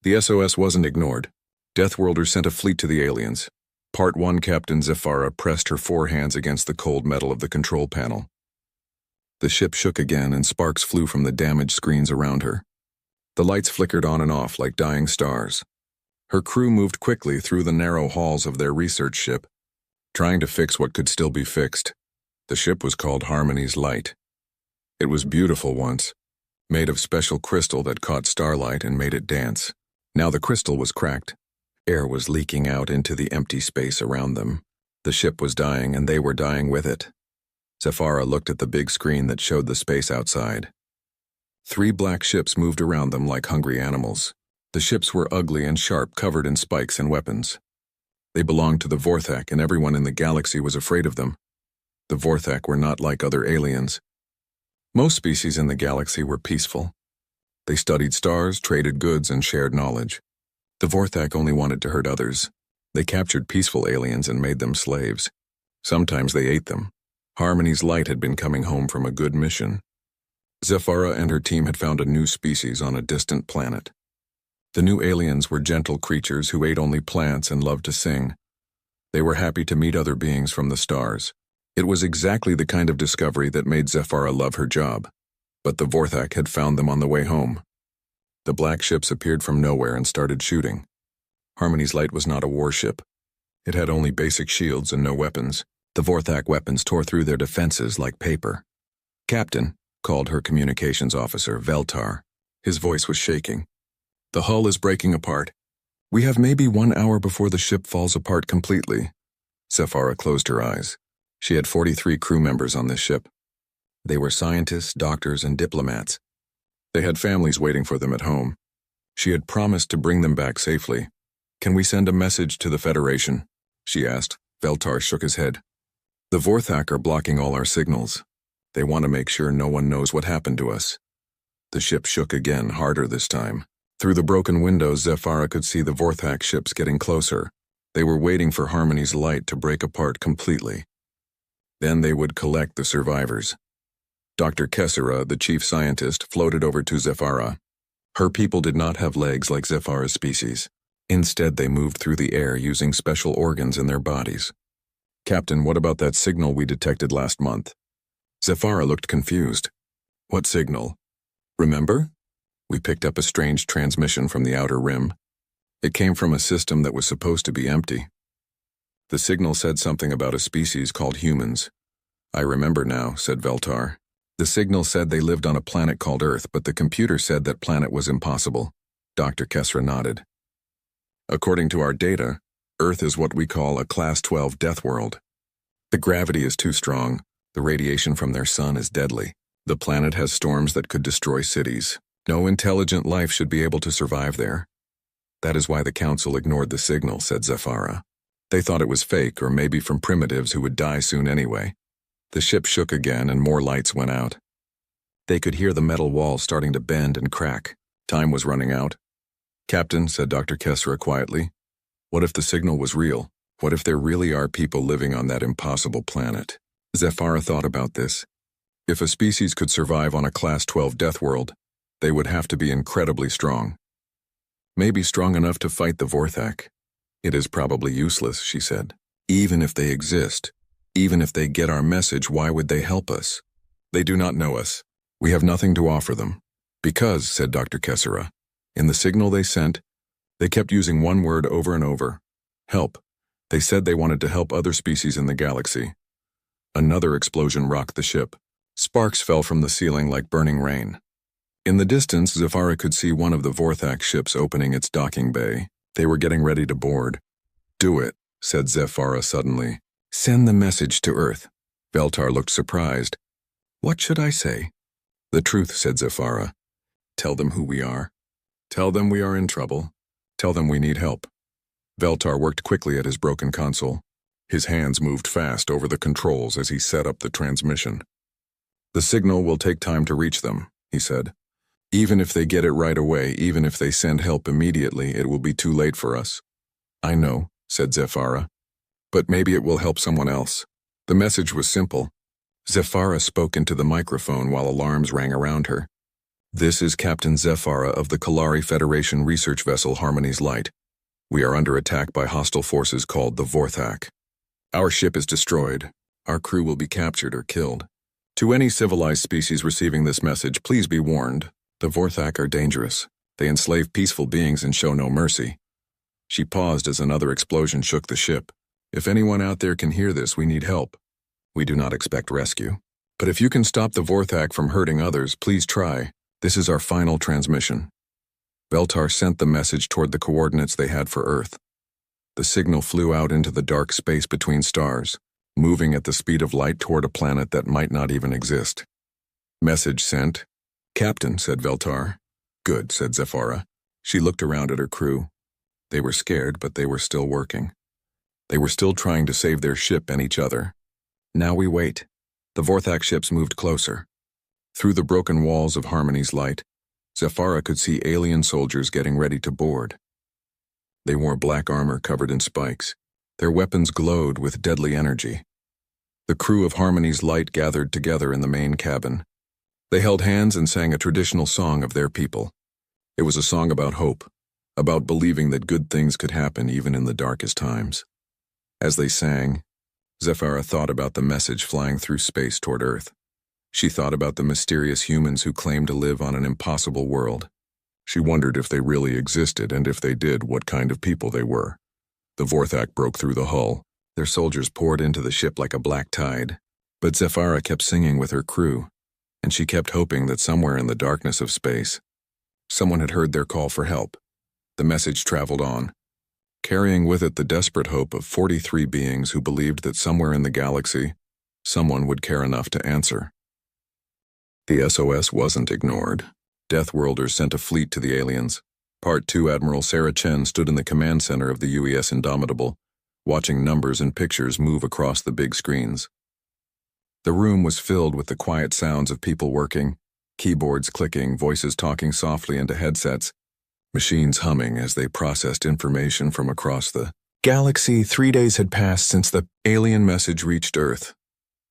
The SOS wasn't ignored. Deathworlders sent a fleet to the aliens. Part 1 Captain Zephyra pressed her forehands against the cold metal of the control panel. The ship shook again and sparks flew from the damaged screens around her. The lights flickered on and off like dying stars. Her crew moved quickly through the narrow halls of their research ship, trying to fix what could still be fixed. The ship was called Harmony's Light. It was beautiful once, made of special crystal that caught starlight and made it dance. Now the crystal was cracked. Air was leaking out into the empty space around them. The ship was dying, and they were dying with it. Zephyra looked at the big screen that showed the space outside. 3 black ships moved around them like hungry animals. The ships were ugly and sharp, covered in spikes and weapons. They belonged to the Vorthak, and everyone in the galaxy was afraid of them. The Vorthak were not like other aliens. Most species in the galaxy were peaceful. They studied stars, traded goods, and shared knowledge. The Vorthak only wanted to hurt others. They captured peaceful aliens and made them slaves. Sometimes they ate them. Harmony's Light had been coming home from a good mission. Zephyra and her team had found a new species on a distant planet. The new aliens were gentle creatures who ate only plants and loved to sing. They were happy to meet other beings from the stars. It was exactly the kind of discovery that made Zephyra love her job. But the Vorthak had found them on the way home. The black ships appeared from nowhere and started shooting. Harmony's Light was not a warship. It had only basic shields and no weapons. The Vorthak weapons tore through their defenses like paper. "Captain," called her communications officer, Veltar. His voice was shaking. "The hull is breaking apart. We have maybe 1 hour before the ship falls apart completely." Zephyra closed her eyes. She had 43 crew members on this ship. They were scientists, doctors, and diplomats. They had families waiting for them at home. She had promised to bring them back safely. "Can we send a message to the Federation?" she asked. Veltar shook his head. "The Vorthak are blocking all our signals. They want to make sure no one knows what happened to us." The ship shook again, harder this time. Through the broken windows, Zephyra could see the Vorthak ships getting closer. They were waiting for Harmony's Light to break apart completely. Then they would collect the survivors. Dr. Kessera, the chief scientist, floated over to Zephyra. Her people did not have legs like Zephyra's species. Instead, they moved through the air using special organs in their bodies. "Captain, what about that signal we detected last month?" Zephyra looked confused. "What signal? Remember? We picked up a strange transmission from the outer rim. It came from a system that was supposed to be empty. The signal said something about a species called humans." "I remember now," said Veltar. "The signal said they lived on a planet called Earth, but the computer said that planet was impossible." Dr. Kessera nodded. "According to our data, Earth is what we call a Class 12 death world. The gravity is too strong. The radiation from their sun is deadly. The planet has storms that could destroy cities. No intelligent life should be able to survive there. That is why the Council ignored the signal," said Zephyra. "They thought it was fake or maybe from primitives who would die soon anyway." The ship shook again and more lights went out. They could hear the metal walls starting to bend and crack. Time was running out. "Captain," said Dr. Kessera quietly, "what if the signal was real? What if there really are people living on that impossible planet?" Zephyra thought about this. If a species could survive on a Class 12 death world, they would have to be incredibly strong. Maybe strong enough to fight the Vorthak. "It is probably useless," she said. "Even if they exist, even if they get our message, why would they help us? They do not know us. We have nothing to offer them." "Because," said Dr. Kessera, "in the signal they sent, they kept using one word over and over. Help. They said they wanted to help other species in the galaxy." Another explosion rocked the ship. Sparks fell from the ceiling like burning rain. In the distance, Zephyra could see one of the Vorthak ships opening its docking bay. They were getting ready to board. "Do it," said Zephyra suddenly. "Send the message to Earth." Veltar looked surprised. "What should I say?" "The truth," said Zephyra. "Tell them who we are. Tell them we are in trouble. Tell them we need help." Veltar worked quickly at his broken console. His hands moved fast over the controls as he set up the transmission. "The signal will take time to reach them," he said. "Even if they get it right away, even if they send help immediately, it will be too late for us." "I know," said Zephyra. "But maybe it will help someone else." The message was simple. Zephyra spoke into the microphone while alarms rang around her. This is Captain Zephyra of the Kalari Federation research vessel Harmony's Light. We are under attack by hostile forces called the Vorthak. Our ship is destroyed. Our crew will be captured or killed. To any civilized species receiving this message, please be warned. The Vorthak are dangerous. They enslave peaceful beings and show no mercy. She paused as another explosion shook the ship. If anyone out there can hear this, we need help. We do not expect rescue. But if you can stop the Vorthak from hurting others, please try. This is our final transmission. Beltar sent the message toward the coordinates they had for Earth. The signal flew out into the dark space between stars, moving at the speed of light toward a planet that might not even exist. Message sent. Captain, said Beltar. Good, said Zephyra. She looked around at her crew. They were scared, but they were still working. They were still trying to save their ship and each other. Now we wait. The Vorthak ships moved closer. Through the broken walls of Harmony's Light, Zephyra could see alien soldiers getting ready to board. They wore black armor covered in spikes. Their weapons glowed with deadly energy. The crew of Harmony's Light gathered together in the main cabin. They held hands and sang a traditional song of their people. It was a song about hope, about believing that good things could happen even in the darkest times. As they sang, Zephyra thought about the message flying through space toward Earth. She thought about the mysterious humans who claimed to live on an impossible world. She wondered if they really existed, and if they did, what kind of people they were. The Vorthak broke through the hull. Their soldiers poured into the ship like a black tide. But Zephyra kept singing with her crew, and she kept hoping that somewhere in the darkness of space, someone had heard their call for help. The message traveled on, carrying with it the desperate hope of 43 beings who believed that somewhere in the galaxy, someone would care enough to answer. The SOS wasn't ignored. Deathworlders sent a fleet to the aliens. Part 2 Admiral Sarah Chen stood in the command center of the UES Indomitable, watching numbers and pictures move across the big screens. The room was filled with the quiet sounds of people working, keyboards clicking, voices talking softly into headsets, machines humming as they processed information from across the galaxy. 3 days had passed since the alien message reached Earth.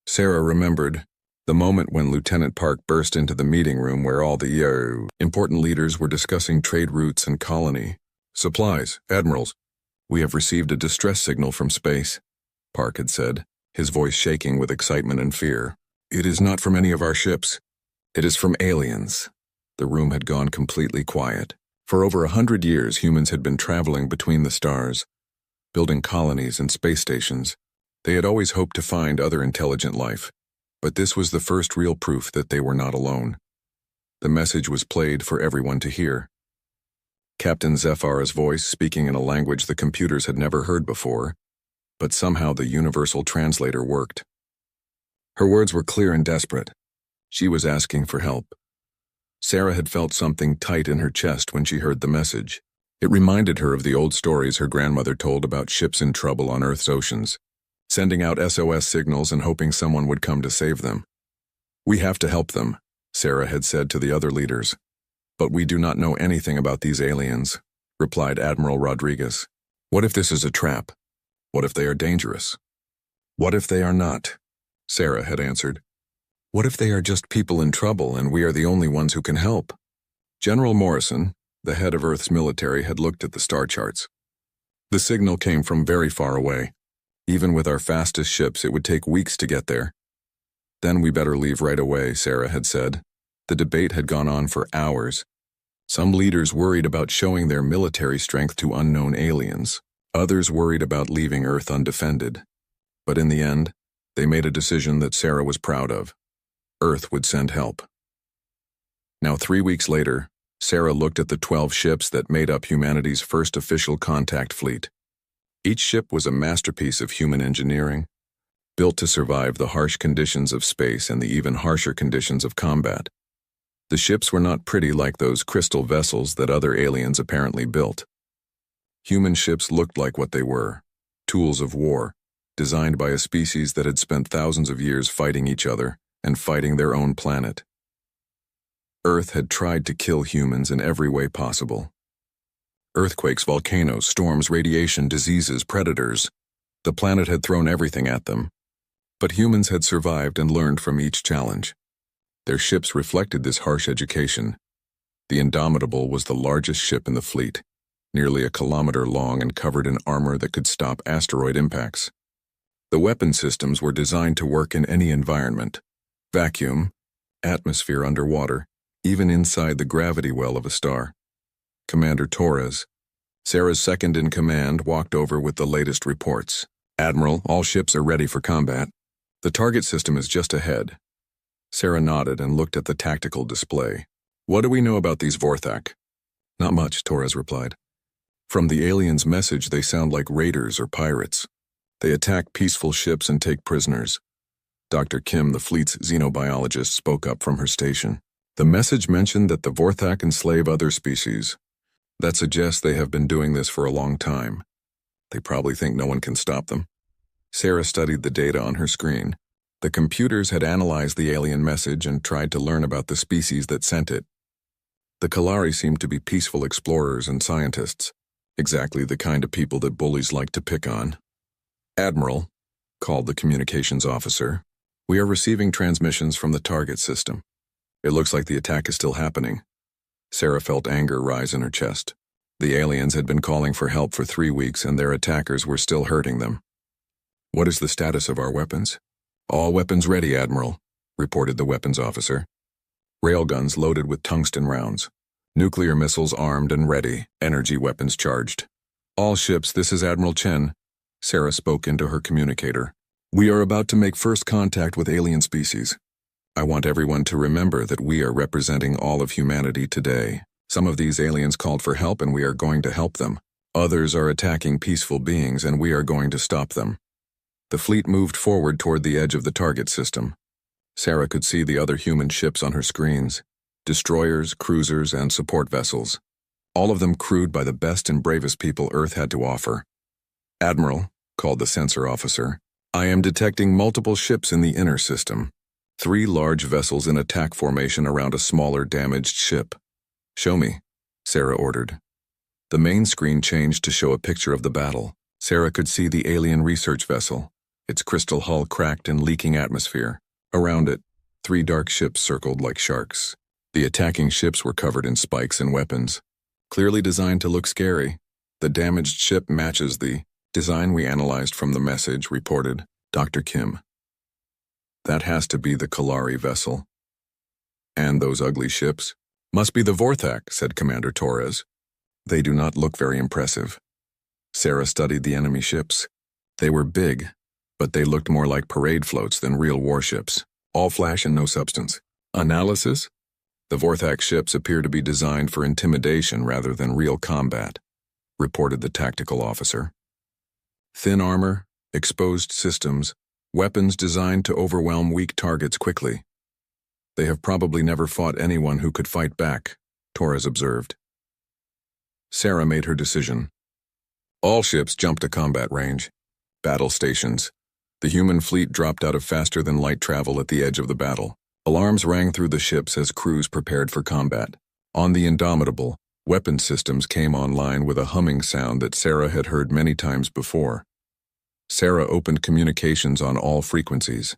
Sarah remembered the moment when Lieutenant Park burst into the meeting room where all the important leaders were discussing trade routes and colony supplies. Admirals, we have received a distress signal from space, Park had said, his voice shaking with excitement and fear. It is not from any of our ships. It is from aliens. The room had gone completely quiet. For over 100 years, humans had been traveling between the stars, building colonies and space stations. They had always hoped to find other intelligent life. But this was the first real proof that they were not alone. The message was played for everyone to hear. Captain Zephyra's voice, speaking in a language the computers had never heard before, but somehow the universal translator worked. Her words were clear and desperate. She was asking for help. Sarah had felt something tight in her chest when she heard the message. It reminded her of the old stories her grandmother told about ships in trouble on Earth's oceans, sending out SOS signals and hoping someone would come to save them. We have to help them, Sarah had said to the other leaders. But we do not know anything about these aliens, replied Admiral Rodriguez. What if this is a trap? What if they are dangerous? What if they are not? Sarah had answered. What if they are just people in trouble and we are the only ones who can help? General Morrison, the head of Earth's military, had looked at the star charts. The signal came from very far away. Even with our fastest ships, it would take weeks to get there. Then we better leave right away, Sarah had said. The debate had gone on for hours. Some leaders worried about showing their military strength to unknown aliens. Others worried about leaving Earth undefended. But in the end, they made a decision that Sarah was proud of. Earth would send help. Now 3 weeks later, Sarah looked at the 12 ships that made up humanity's first official contact fleet. Each ship was a masterpiece of human engineering, built to survive the harsh conditions of space and the even harsher conditions of combat. The ships were not pretty like those crystal vessels that other aliens apparently built. Human ships looked like what they were, tools of war, designed by a species that had spent thousands of years fighting each other and fighting their own planet. Earth had tried to kill humans in every way possible. Earthquakes, volcanoes, storms, radiation, diseases, predators. The planet had thrown everything at them. But humans had survived and learned from each challenge. Their ships reflected this harsh education, The Indomitable was the largest ship in the fleet, nearly a kilometer long and covered in armor that could stop asteroid impacts. The weapon systems were designed to work in any environment: vacuum, atmosphere underwater, even inside the gravity well of a star. Commander Torres, Sarah's second-in-command, walked over with the latest reports. "Admiral, all ships are ready for combat. The target system is just ahead." Sarah nodded and looked at the tactical display. "What do we know about these Vorthak?" "Not much," Torres replied. "From the aliens' message, they sound like raiders or pirates. They attack peaceful ships and take prisoners." Dr. Kim, the fleet's xenobiologist, spoke up from her station. "The message mentioned that the Vorthak enslave other species. That suggests they have been doing this for a long time. They probably think no one can stop them." Sarah studied the data on her screen. The computers had analyzed the alien message and tried to learn about the species that sent it. The Kalari seemed to be peaceful explorers and scientists, exactly the kind of people that bullies like to pick on. "Admiral," called the communications officer, "we are receiving transmissions from the target system. It looks like the attack is still happening." Sarah felt anger rise in her chest. The aliens had been calling for help for 3 weeks and their attackers were still hurting them. "What is the status of our weapons?" "All weapons ready, Admiral," reported the weapons officer. "Railguns loaded with tungsten rounds. Nuclear missiles armed and ready. Energy weapons charged. All ships, this is Admiral Chen." Sarah spoke into her communicator. "We are about to make first contact with alien species. I want everyone to remember that we are representing all of humanity today. Some of these aliens called for help and we are going to help them. Others are attacking peaceful beings and we are going to stop them." The fleet moved forward toward the edge of the target system. Sarah could see the other human ships on her screens: destroyers, cruisers, and support vessels. All of them crewed by the best and bravest people Earth had to offer. "Admiral," called the sensor officer, "I am detecting multiple ships in the inner system. 3 large vessels in attack formation around a smaller damaged ship." "Show me," Sarah ordered. The main screen changed to show a picture of the battle. Sarah could see the alien research vessel, its crystal hull cracked and leaking atmosphere. Around it, 3 dark ships circled like sharks. The attacking ships were covered in spikes and weapons, clearly designed to look scary. "The damaged ship matches the design we analyzed from the message," reported Dr. Kim. "That has to be the Kalari vessel." "And those ugly ships?" "Must be the Vorthak," said Commander Torres. "They do not look very impressive." Sarah studied the enemy ships. They were big, but they looked more like parade floats than real warships. All flash and no substance. "Analysis? The Vorthak ships appear to be designed for intimidation rather than real combat," reported the tactical officer. "Thin armor, exposed systems, weapons designed to overwhelm weak targets quickly. They have probably never fought anyone who could fight back," Torres observed. Sarah made her decision. All ships jumped to combat range. Battle stations. The human fleet dropped out of faster-than-light travel at the edge of the battle. Alarms rang through the ships as crews prepared for combat. On the Indomitable, weapon systems came online with a humming sound that Sarah had heard many times before. Sarah opened communications on all frequencies.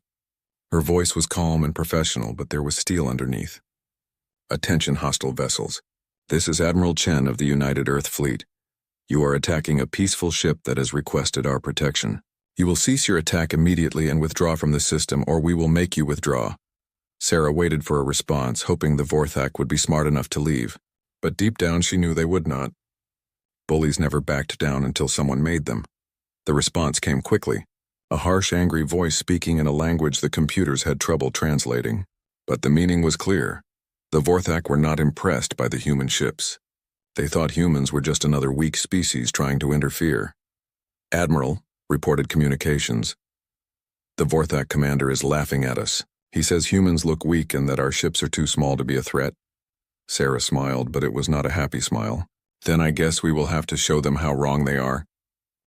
Her voice was calm and professional, but there was steel underneath. "Attention, hostile vessels. This is Admiral Chen of the United Earth Fleet. You are attacking a peaceful ship that has requested our protection. You will cease your attack immediately and withdraw from the system, or we will make you withdraw." Sarah waited for a response, hoping the Vorthak would be smart enough to leave, but deep down she knew they would not. Bullies never backed down until someone made them. The response came quickly, a harsh, angry voice speaking in a language the computers had trouble translating. But the meaning was clear. The Vorthak were not impressed by the human ships. They thought humans were just another weak species trying to interfere. "Admiral," reported communications, "the Vorthak commander is laughing at us. He says humans look weak and that our ships are too small to be a threat." Sarah smiled, but it was not a happy smile. "Then I guess we will have to show them how wrong they are.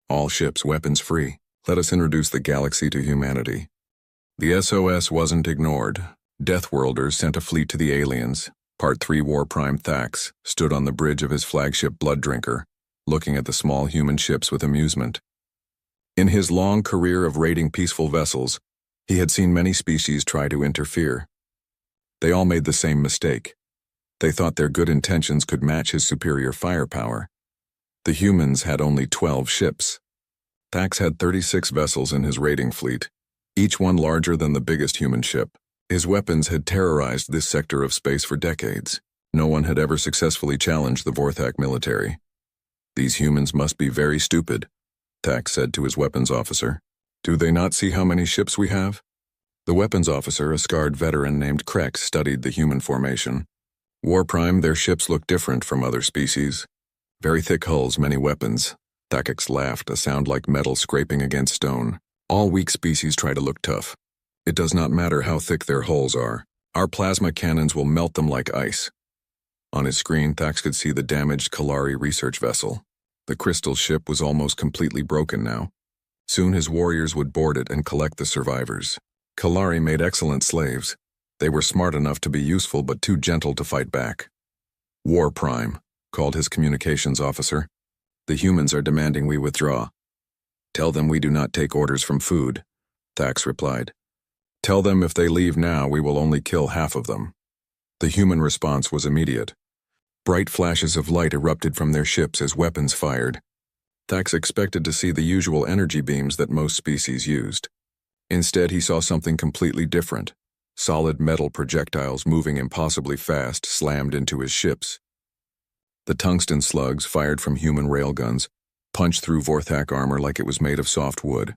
All ships weapons free. Let us introduce the galaxy to humanity." The SOS wasn't ignored. Deathworlders sent a fleet to the aliens. Part 3 War Prime Thax stood on the bridge of his flagship Blooddrinker, looking at the small human ships with amusement. In his long career of raiding peaceful vessels, he had seen many species try to interfere. They all made the same mistake. They thought their good intentions could match his superior firepower. The humans had only 12 ships. Thax had 36 vessels in his raiding fleet, each one larger than the biggest human ship. His weapons had terrorized this sector of space for decades. No one had ever successfully challenged the Vorthak military. These humans must be very stupid, Thax said to his weapons officer. Do they not see how many ships we have? The weapons officer, a scarred veteran named Krex, studied the human formation. War Prime, their ships look different from other species. Very thick hulls, many weapons. Thax laughed, a sound like metal scraping against stone. All weak species try to look tough. It does not matter how thick their hulls are. Our plasma cannons will melt them like ice. On his screen, Thax could see the damaged Kalari research vessel. The crystal ship was almost completely broken now. Soon his warriors would board it and collect the survivors. Kalari made excellent slaves. They were smart enough to be useful but too gentle to fight back. War Prime, called his communications officer. The humans are demanding we withdraw. Tell them we do not take orders from food, Thax replied. Tell them if they leave now, we will only kill half of them. The human response was immediate. Bright flashes of light erupted from their ships as weapons fired. Thax expected to see the usual energy beams that most species used. Instead, he saw something completely different. Solid metal projectiles moving impossibly fast slammed into his ships. The tungsten slugs, fired from human railguns, punched through Vorthak armor like it was made of soft wood.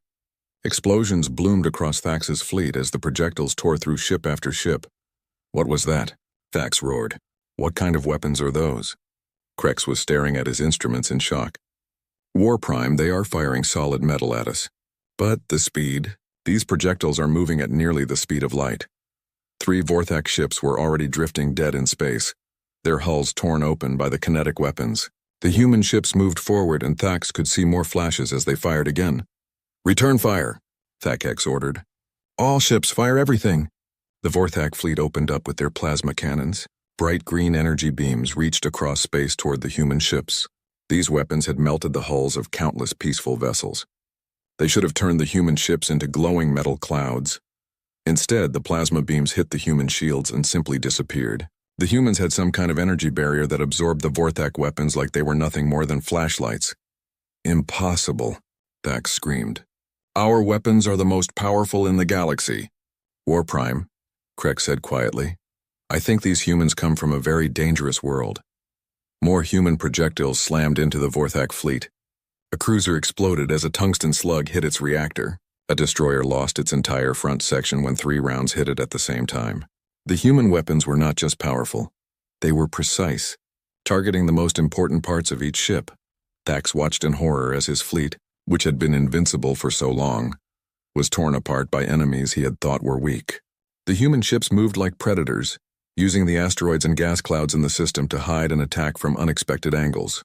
Explosions bloomed across Thax's fleet as the projectiles tore through ship after ship. What was that? Thax roared. What kind of weapons are those? Krex was staring at his instruments in shock. War Prime, they are firing solid metal at us. But the speed, these projectiles are moving at nearly the speed of light. 3 Vorthak ships were already drifting dead in space, their hulls torn open by the kinetic weapons. The human ships moved forward and Thax could see more flashes as they fired again. Return fire, Thax ordered. All ships, fire everything. The Vorthak fleet opened up with their plasma cannons. Bright green energy beams reached across space toward the human ships. These weapons had melted the hulls of countless peaceful vessels. They should have turned the human ships into glowing metal clouds. Instead, the plasma beams hit the human shields and simply disappeared. The humans had some kind of energy barrier that absorbed the Vorthak weapons like they were nothing more than flashlights. Impossible, Thax screamed. Our weapons are the most powerful in the galaxy. War Prime, Krex said quietly. I think these humans come from a very dangerous world. More human projectiles slammed into the Vorthak fleet. A cruiser exploded as a tungsten slug hit its reactor. A destroyer lost its entire front section when 3 rounds hit it at the same time. The human weapons were not just powerful. They were precise, targeting the most important parts of each ship. Thax watched in horror as his fleet, which had been invincible for so long, was torn apart by enemies he had thought were weak. The human ships moved like predators, using the asteroids and gas clouds in the system to hide and attack from unexpected angles.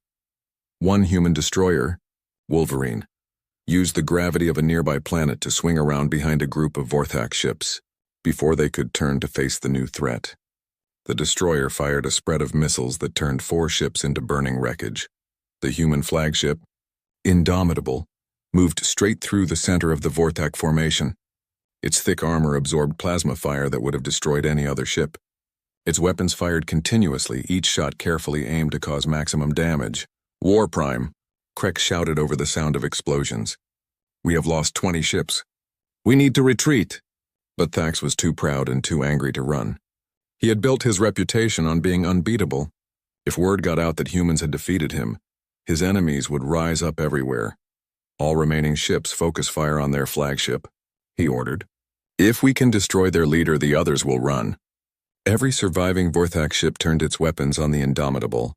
One human destroyer, Wolverine, used the gravity of a nearby planet to swing around behind a group of Vorthak ships, before they could turn to face the new threat. The destroyer fired a spread of missiles that turned 4 ships into burning wreckage. The human flagship, Indomitable, moved straight through the center of the Vorthak formation. Its thick armor absorbed plasma fire that would have destroyed any other ship. Its weapons fired continuously, each shot carefully aimed to cause maximum damage. War Prime, Krex shouted over the sound of explosions. We have lost 20 ships. We need to retreat. But Thax was too proud and too angry to run. He had built his reputation on being unbeatable. If word got out that humans had defeated him, his enemies would rise up everywhere. All remaining ships focus fire on their flagship, he ordered. If we can destroy their leader, the others will run. Every surviving Vorthak ship turned its weapons on the Indomitable.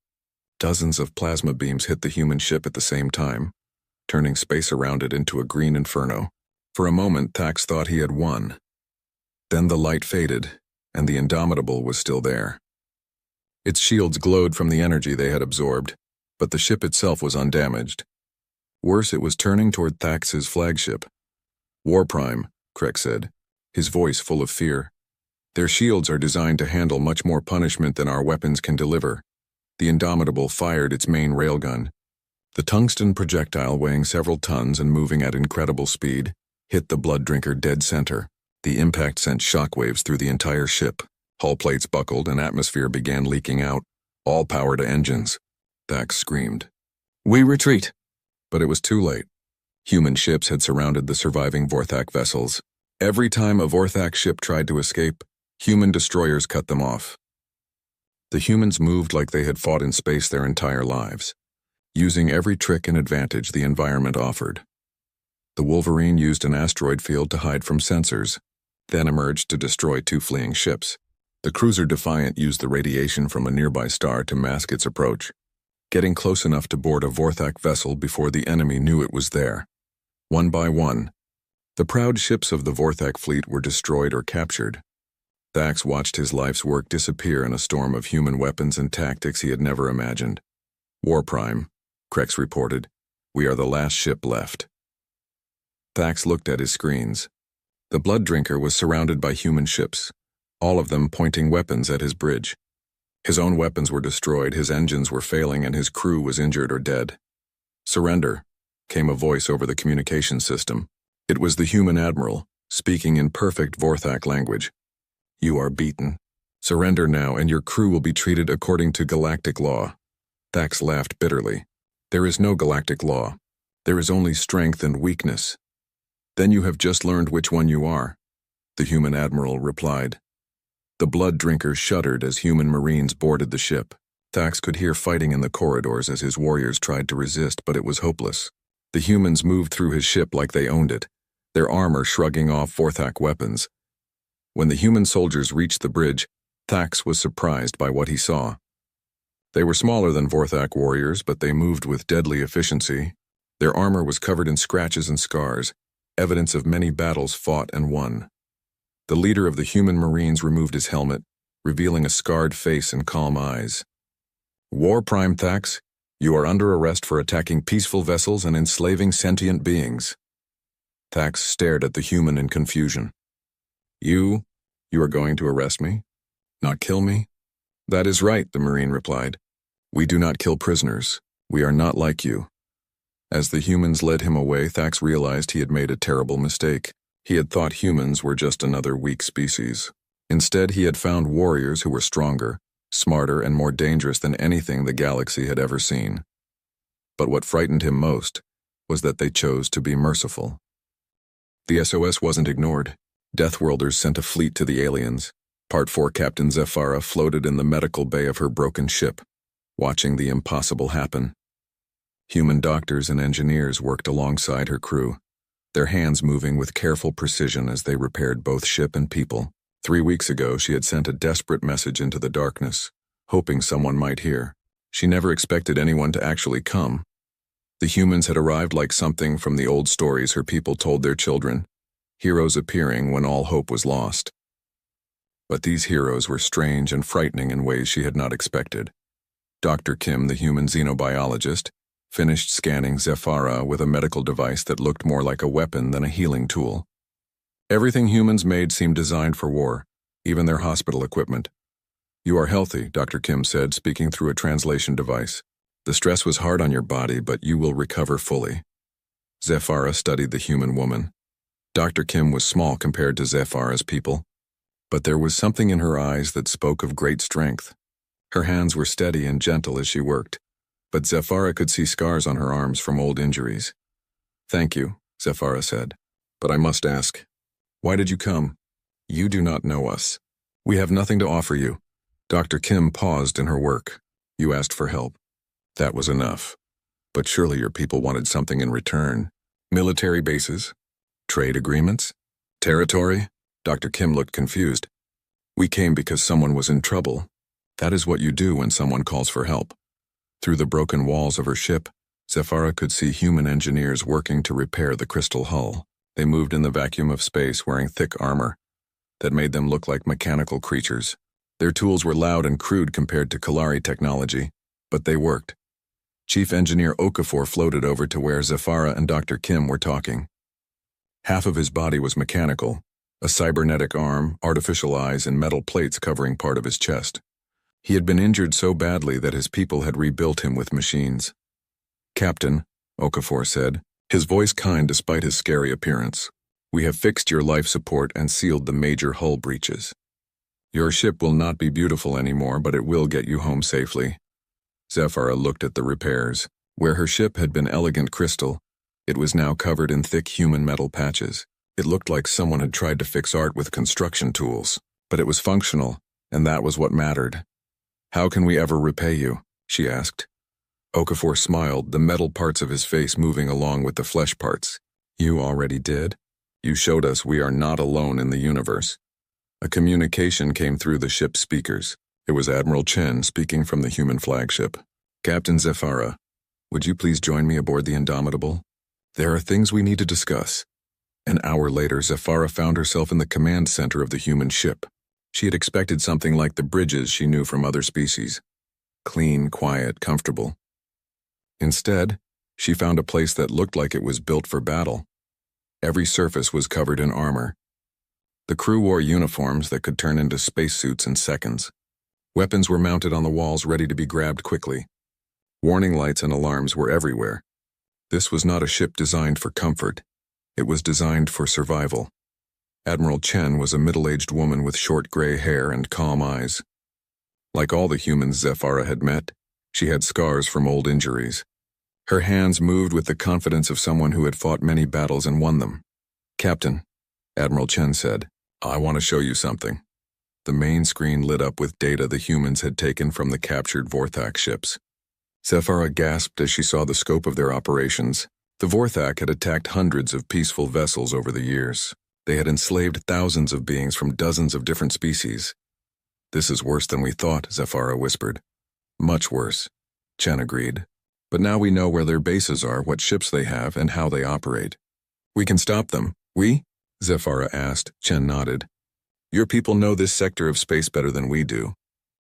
Dozens of plasma beams hit the human ship at the same time, turning space around it into a green inferno. For a moment, Thax thought he had won. Then the light faded, and the Indomitable was still there. Its shields glowed from the energy they had absorbed, but the ship itself was undamaged. Worse, it was turning toward Thax's flagship. War Prime, Krex said, his voice full of fear. Their shields are designed to handle much more punishment than our weapons can deliver. The Indomitable fired its main railgun. The tungsten projectile, weighing several tons and moving at incredible speed, hit the blood drinker dead center. The impact sent shockwaves through the entire ship. Hull plates buckled and atmosphere began leaking out. All power to engines. Thax screamed. We retreat. But it was too late. Human ships had surrounded the surviving Vorthak vessels. Every time a Vorthak ship tried to escape, human destroyers cut them off. The humans moved like they had fought in space their entire lives, using every trick and advantage the environment offered. The Wolverine used an asteroid field to hide from sensors, then emerged to destroy 2 fleeing ships. The cruiser Defiant used the radiation from a nearby star to mask its approach, getting close enough to board a Vorthak vessel before the enemy knew it was there. One by one, the proud ships of the Vorthak fleet were destroyed or captured. Thax watched his life's work disappear in a storm of human weapons and tactics he had never imagined. War Prime, Krex reported. We are the last ship left. Thax looked at his screens. The Blood Drinker was surrounded by human ships, all of them pointing weapons at his bridge. His own weapons were destroyed, his engines were failing, and his crew was injured or dead. Surrender, came a voice over the communication system. It was the human admiral, speaking in perfect Vorthak language. You are beaten. Surrender now, and your crew will be treated according to galactic law. Thax laughed bitterly. There is no galactic law. There is only strength and weakness. Then you have just learned which one you are, the human admiral replied. The Blood Drinker shuddered as human marines boarded the ship. Thax could hear fighting in the corridors as his warriors tried to resist, but it was hopeless. The humans moved through his ship like they owned it, their armor shrugging off Vorthak weapons. When the human soldiers reached the bridge, Thax was surprised by what he saw. They were smaller than Vorthak warriors, but they moved with deadly efficiency. Their armor was covered in scratches and scars, evidence of many battles fought and won. The leader of the human marines removed his helmet, revealing a scarred face and calm eyes. War Prime Thax, you are under arrest for attacking peaceful vessels and enslaving sentient beings. Thax stared at the human in confusion. You are going to arrest me? Not kill me? That is right, the Marine replied. We do not kill prisoners. We are not like you. As the humans led him away, Thax realized he had made a terrible mistake. He had thought humans were just another weak species. Instead, he had found warriors who were stronger, smarter, and more dangerous than anything the galaxy had ever seen. But what frightened him most was that they chose to be merciful. The SOS wasn't ignored. Deathworlders sent a fleet to the aliens. Part 4 Captain Zephyra floated in the medical bay of her broken ship, watching the impossible happen. Human doctors and engineers worked alongside her crew, their hands moving with careful precision as they repaired both ship and people. 3 weeks ago, she had sent a desperate message into the darkness, hoping someone might hear. She never expected anyone to actually come. The humans had arrived like something from the old stories her people told their children, heroes appearing when all hope was lost. But these heroes were strange and frightening in ways she had not expected. Dr. Kim, the human xenobiologist, finished scanning Zephyra with a medical device that looked more like a weapon than a healing tool. Everything humans made seemed designed for war, even their hospital equipment. You are healthy, Dr. Kim said, speaking through a translation device. The stress was hard on your body, but you will recover fully. Zephyra studied the human woman. Dr. Kim was small compared to Zephyra's people, but there was something in her eyes that spoke of great strength. Her hands were steady and gentle as she worked, but Zephyra could see scars on her arms from old injuries. Thank you, Zephyra said, but I must ask, why did you come? You do not know us. We have nothing to offer you. Dr. Kim paused in her work. You asked for help. That was enough. But surely your people wanted something in return. Military bases? Trade agreements? Territory? Dr. Kim looked confused. We came because someone was in trouble. That is what you do when someone calls for help. Through the broken walls of her ship, Zephyra could see human engineers working to repair the crystal hull. They moved in the vacuum of space wearing thick armor that made them look like mechanical creatures. Their tools were loud and crude compared to Kalari technology, but they worked. Chief Engineer Okafor floated over to where Zephyra and Dr. Kim were talking. Half of his body was mechanical, a cybernetic arm, artificial eyes, and metal plates covering part of his chest. He had been injured so badly that his people had rebuilt him with machines. Captain, Okafor said, his voice kind despite his scary appearance, we have fixed your life support and sealed the major hull breaches. Your ship will not be beautiful anymore, but it will get you home safely. Zephyra looked at the repairs. Where her ship had been elegant crystal, it was now covered in thick human metal patches. It looked like someone had tried to fix art with construction tools, but it was functional, and that was what mattered. How can we ever repay you? She asked. Okafor smiled, the metal parts of his face moving along with the flesh parts. You already did? You showed us we are not alone in the universe. A communication came through the ship's speakers. It was Admiral Chen speaking from the human flagship. Captain Zephyra, would you please join me aboard the Indomitable? There are things we need to discuss. An hour later, Zephyra found herself in the command center of the human ship. She had expected something like the bridges she knew from other species. Clean, quiet, comfortable. Instead, she found a place that looked like it was built for battle. Every surface was covered in armor. The crew wore uniforms that could turn into spacesuits in seconds. Weapons were mounted on the walls ready to be grabbed quickly. Warning lights and alarms were everywhere. This was not a ship designed for comfort. It was designed for survival. Admiral Chen was a middle-aged woman with short gray hair and calm eyes. Like all the humans Zephyra had met, she had scars from old injuries. Her hands moved with the confidence of someone who had fought many battles and won them. Captain, Admiral Chen said, I want to show you something. The main screen lit up with data the humans had taken from the captured Vorthak ships. Zephyra gasped as she saw the scope of their operations. The Vorthak had attacked hundreds of peaceful vessels over the years. They had enslaved thousands of beings from dozens of different species. This is worse than we thought, Zephyra whispered. Much worse, Chen agreed. But now we know where their bases are, what ships they have, and how they operate. We can stop them. We? Zephyra asked. Chen nodded. Your people know this sector of space better than we do.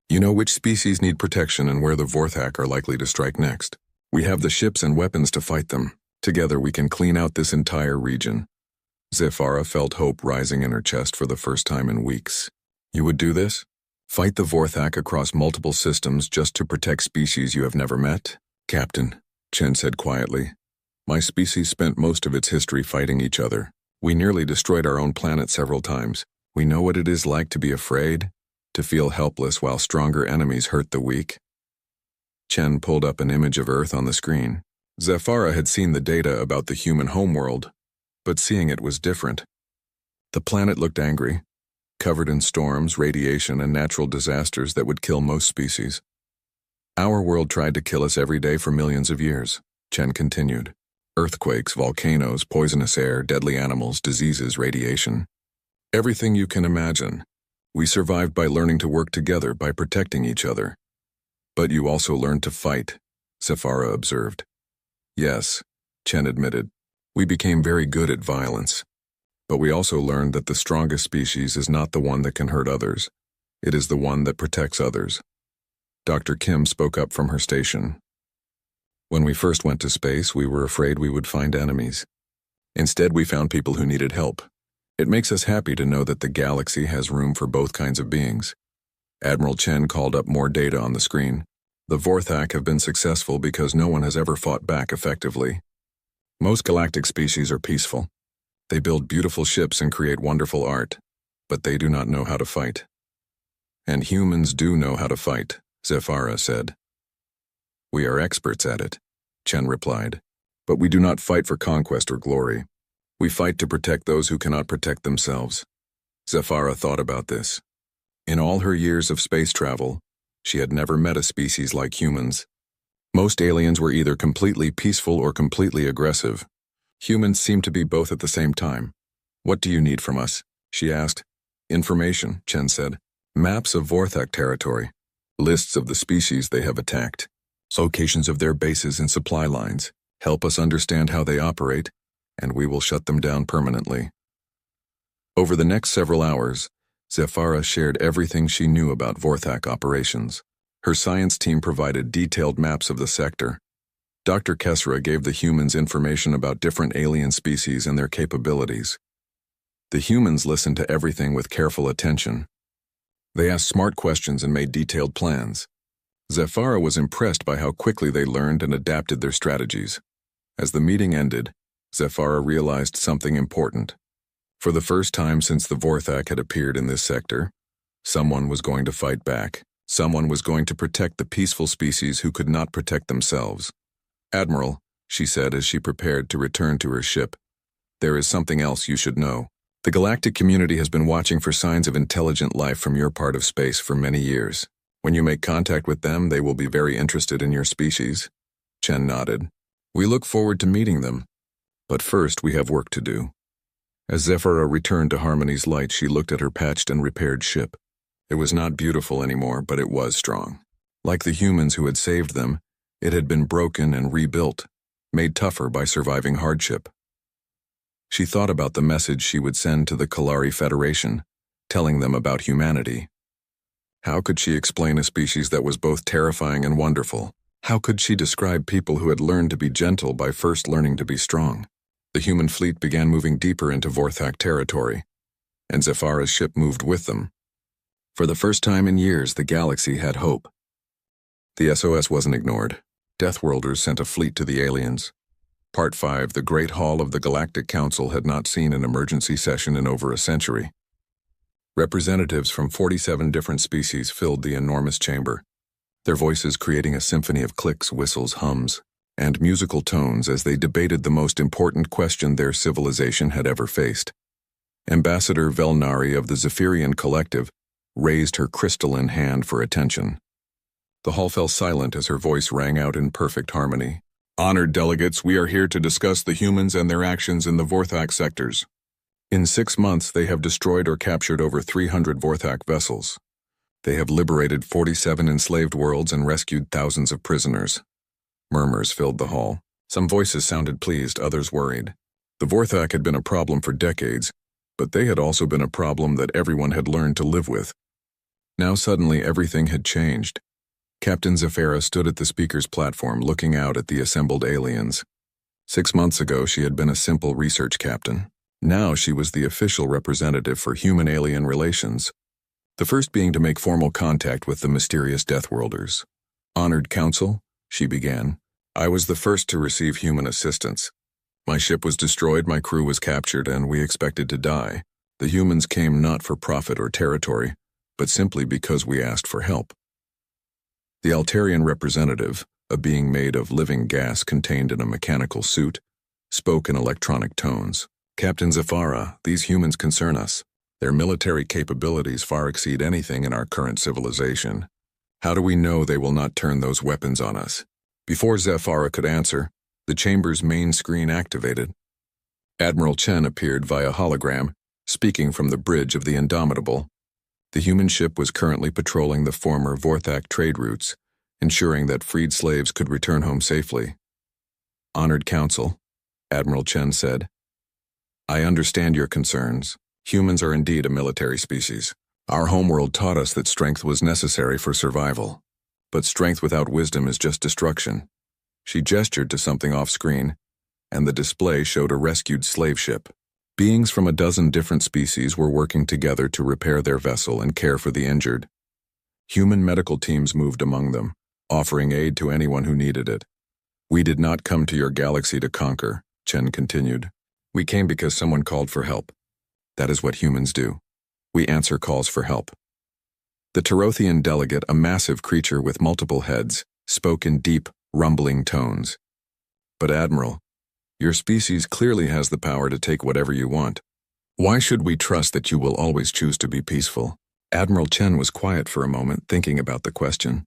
You know which species need protection and where the Vorthak are likely to strike next. We have the ships and weapons to fight them. Together we can clean out this entire region. Zephyra felt hope rising in her chest for the first time in weeks. You would do this? Fight the Vorthak across multiple systems just to protect species you have never met? Captain, Chen said quietly. My species spent most of its history fighting each other. We nearly destroyed our own planet several times. We know what it is like to be afraid, to feel helpless while stronger enemies hurt the weak. Chen pulled up an image of Earth on the screen. Zephyra had seen the data about the human homeworld, but seeing it was different. The planet looked angry, covered in storms, radiation, and natural disasters that would kill most species. Our world tried to kill us every day for millions of years, Chen continued. Earthquakes, volcanoes, poisonous air, deadly animals, diseases, radiation. Everything you can imagine. We survived by learning to work together, by protecting each other. But you also learned to fight, Zephyra observed. Yes, Chen admitted. We became very good at violence. But we also learned that the strongest species is not the one that can hurt others. It is the one that protects others. Dr. Kim spoke up from her station. When we first went to space, we were afraid we would find enemies. Instead, we found people who needed help. It makes us happy to know that the galaxy has room for both kinds of beings. Admiral Chen called up more data on the screen. The Vorthak have been successful because no one has ever fought back effectively. Most galactic species are peaceful. They build beautiful ships and create wonderful art, but they do not know how to fight. And humans do know how to fight, Zephyra said. We are experts at it, Chen replied, but we do not fight for conquest or glory. We fight to protect those who cannot protect themselves. Zephyra thought about this. In all her years of space travel, she had never met a species like humans. Most aliens were either completely peaceful or completely aggressive. Humans seemed to be both at the same time. What do you need from us? She asked. Information, Chen said. Maps of Vorthak territory. Lists of the species they have attacked. Locations of their bases and supply lines. Help us understand how they operate, and we will shut them down permanently. Over the next several hours, Zephyra shared everything she knew about Vorthak operations. Her science team provided detailed maps of the sector. Dr. Kesra gave the humans information about different alien species and their capabilities. The humans listened to everything with careful attention. They asked smart questions and made detailed plans. Zephyra was impressed by how quickly they learned and adapted their strategies. As the meeting ended, Zephyra realized something important. For the first time since the Vorthak had appeared in this sector, Someone was going to fight back. Someone was going to protect the peaceful species who could not protect themselves. "Admiral," she said as she prepared to return to her ship, "there is something else you should know. The galactic community has been watching for signs of intelligent life from your part of space for many years. When you make contact with them, they will be very interested in your species." Chen nodded. "We look forward to meeting them. But first, we have work to do." As Zephyra returned to Harmony's light, she looked at her patched and repaired ship. It was not beautiful anymore, but it was strong. Like the humans who had saved them, it had been broken and rebuilt, made tougher by surviving hardship. She thought about the message she would send to the Kalari Federation, telling them about humanity. How could she explain a species that was both terrifying and wonderful? How could she describe people who had learned to be gentle by first learning to be strong? The human fleet began moving deeper into Vorthak territory, and Zephyra's ship moved with them. For the first time in years, the galaxy had hope. The SOS wasn't ignored. Deathworlders sent a fleet to the aliens. Part 5, the Great Hall of the Galactic Council had not seen an emergency session in over a century. Representatives from 47 different species filled the enormous chamber, their voices creating a symphony of clicks, whistles, hums, and musical tones as they debated the most important question their civilization had ever faced. Ambassador Velnari of the Zephyrian Collective raised her crystalline hand for attention. The hall fell silent as her voice rang out in perfect harmony. "Honored delegates, we are here to discuss the humans and their actions in the Vorthak sectors. In 6 months, they have destroyed or captured over 300 Vorthak vessels. They have liberated 47 enslaved worlds and rescued thousands of prisoners." Murmurs filled the hall. Some voices sounded pleased, others worried. The Vorthak had been a problem for decades, but they had also been a problem that everyone had learned to live with. Now suddenly everything had changed. Captain Zephyra stood at the speaker's platform looking out at the assembled aliens. 6 months ago, she had been a simple research captain. Now she was the official representative for human-alien relations, the first being to make formal contact with the mysterious Deathworlders. "Honored Council," she began, "I was the first to receive human assistance. My ship was destroyed, my crew was captured, and we expected to die. The humans came not for profit or territory, but simply because we asked for help." The Altarian representative, a being made of living gas contained in a mechanical suit, spoke in electronic tones. "Captain Zephyra, these humans concern us. Their military capabilities far exceed anything in our current civilization. How do we know they will not turn those weapons on us?" Before Zephyra could answer, the chamber's main screen activated. Admiral Chen appeared via hologram, speaking from the bridge of the Indomitable. The human ship was currently patrolling the former Vorthak trade routes, ensuring that freed slaves could return home safely. "Honored Council," Admiral Chen said, "I understand your concerns. Humans are indeed a military species. Our homeworld taught us that strength was necessary for survival. But strength without wisdom is just destruction." She gestured to something off-screen, and the display showed a rescued slave ship. Beings from a dozen different species were working together to repair their vessel and care for the injured. Human medical teams moved among them, offering aid to anyone who needed it. "We did not come to your galaxy to conquer," Chen continued. "We came because someone called for help. That is what humans do. We answer calls for help." The Tarothian delegate, a massive creature with multiple heads, spoke in deep, rumbling tones. "But Admiral, your species clearly has the power to take whatever you want. Why should we trust that you will always choose to be peaceful?" Admiral Chen was quiet for a moment, thinking about the question.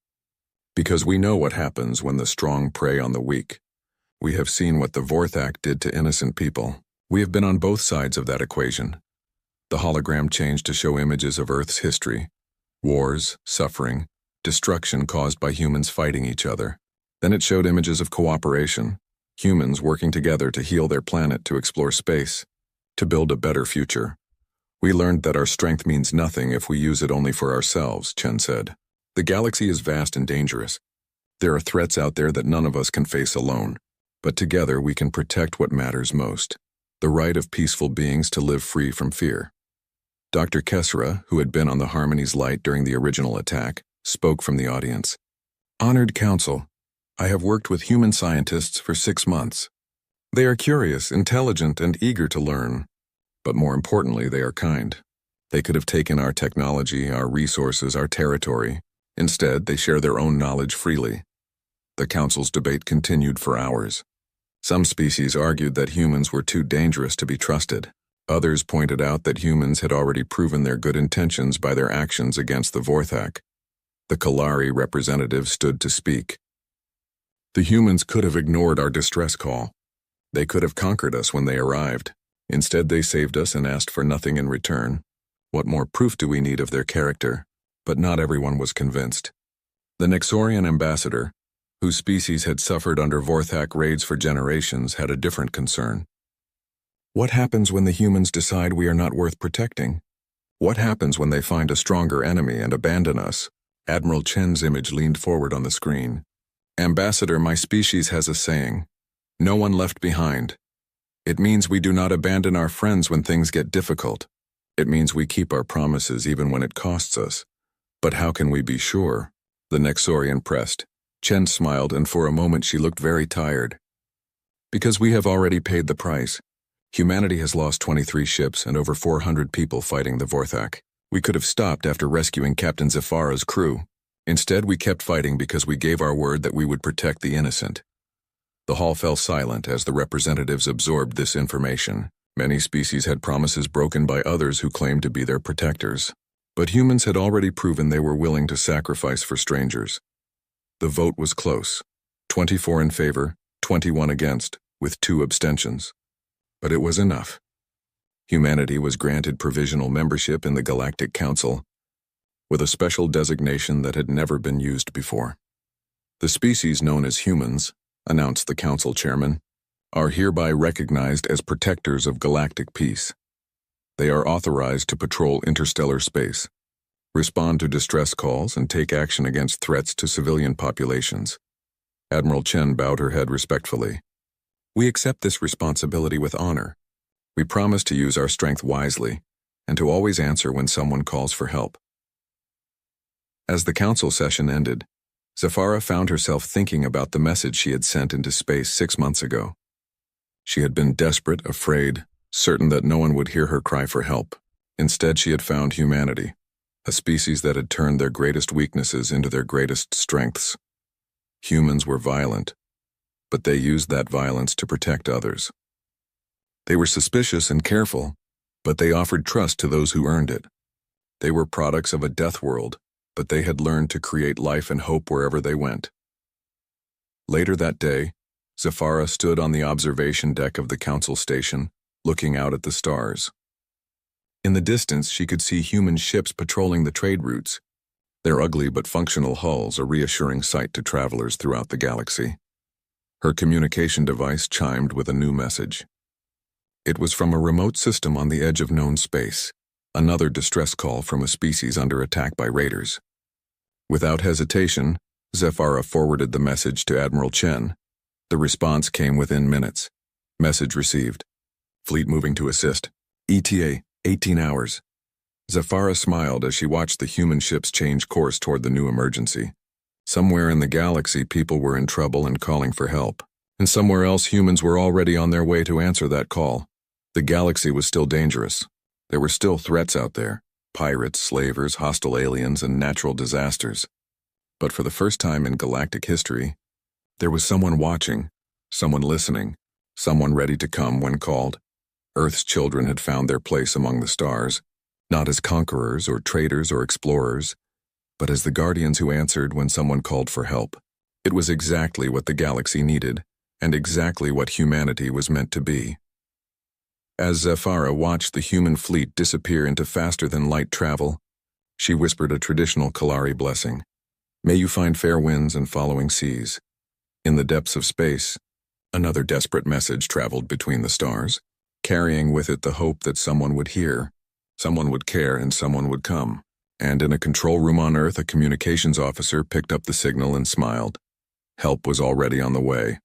"Because we know what happens when the strong prey on the weak. We have seen what the Vorthak did to innocent people. We have been on both sides of that equation." The hologram changed to show images of Earth's history: wars, suffering, destruction caused by humans fighting each other. Then it showed images of cooperation, humans working together to heal their planet, to explore space, to build a better future. "We learned that our strength means nothing if we use it only for ourselves," Chen said. "The galaxy is vast and dangerous. There are threats out there that none of us can face alone, but together we can protect what matters most: the right of peaceful beings to live free from fear." Dr. Kessera, who had been on the Harmony's light during the original attack, spoke from the audience. "Honored Council, I have worked with human scientists for 6 months. They are curious, intelligent, and eager to learn. But more importantly, they are kind. They could have taken our technology, our resources, our territory. Instead, they share their own knowledge freely. The Council's debate continued for hours. Some species argued that humans were too dangerous to be trusted. Others pointed out that humans had already proven their good intentions by their actions against the Vorthak. The Kalari representative stood to speak. The humans could have ignored our distress call. They could have conquered us when they arrived. Instead, they saved us and asked for nothing in return. What more proof do we need of their character? But not everyone was convinced. The Nexorian ambassador, whose species had suffered under Vorthak raids for generations, had a different concern. What happens when the humans decide we are not worth protecting? What happens when they find a stronger enemy and abandon us? Admiral Chen's image leaned forward on the screen. Ambassador, my species has a saying, "No one left behind." It means we do not abandon our friends when things get difficult. It means we keep our promises even when it costs us. But how can we be sure? The Nexorian pressed. Chen smiled, and for a moment she looked very tired. Because we have already paid the price. Humanity has lost 23 ships and over 400 people fighting the Vorthak. We could have stopped after rescuing Captain Zafara's crew. Instead, we kept fighting because we gave our word that we would protect the innocent. The hall fell silent as the representatives absorbed this information. Many species had promises broken by others who claimed to be their protectors. But humans had already proven they were willing to sacrifice for strangers. The vote was close. 24 in favor, 21 against, with 2 abstentions. But it was enough. Humanity was granted provisional membership in the Galactic Council, with a special designation that had never been used before. The species known as humans, announced the Council chairman, are hereby recognized as protectors of galactic peace. They are authorized to patrol interstellar space, respond to distress calls, and take action against threats to civilian populations. Admiral Chen bowed her head respectfully. We accept this responsibility with honor. We promise to use our strength wisely, and to always answer when someone calls for help. As the council session ended, Zafara found herself thinking about the message she had sent into space 6 months ago. She had been desperate, afraid, certain that no one would hear her cry for help. Instead, she had found humanity, a species that had turned their greatest weaknesses into their greatest strengths. Humans were violent, but they used that violence to protect others. They were suspicious and careful, but they offered trust to those who earned it. They were products of a death world, but they had learned to create life and hope wherever they went. Later that day, Zafara stood on the observation deck of the council station, looking out at the stars. In the distance, she could see human ships patrolling the trade routes, their ugly but functional hulls a reassuring sight to travelers throughout the galaxy. Her communication device chimed with a new message. It was from a remote system on the edge of known space, another distress call from a species under attack by raiders. Without hesitation, Zafara forwarded the message to Admiral Chen. The response came within minutes. Message received. Fleet moving to assist. ETA, 18 hours. Zafara smiled as she watched the human ships change course toward the new emergency. Somewhere in the galaxy, people were in trouble and calling for help. And somewhere else, humans were already on their way to answer that call. The galaxy was still dangerous. There were still threats out there. Pirates, slavers, hostile aliens, and natural disasters. But for the first time in galactic history, there was someone watching, someone listening, someone ready to come when called. Earth's children had found their place among the stars, not as conquerors or traders or explorers, but as the guardians who answered when someone called for help. It was exactly what the galaxy needed, and exactly what humanity was meant to be. As Zafara watched the human fleet disappear into faster-than-light travel, she whispered a traditional Kalari blessing. May you find fair winds and following seas. In the depths of space, another desperate message traveled between the stars, carrying with it the hope that someone would hear, someone would care, and someone would come. And in a control room on Earth, a communications officer picked up the signal and smiled. Help was already on the way.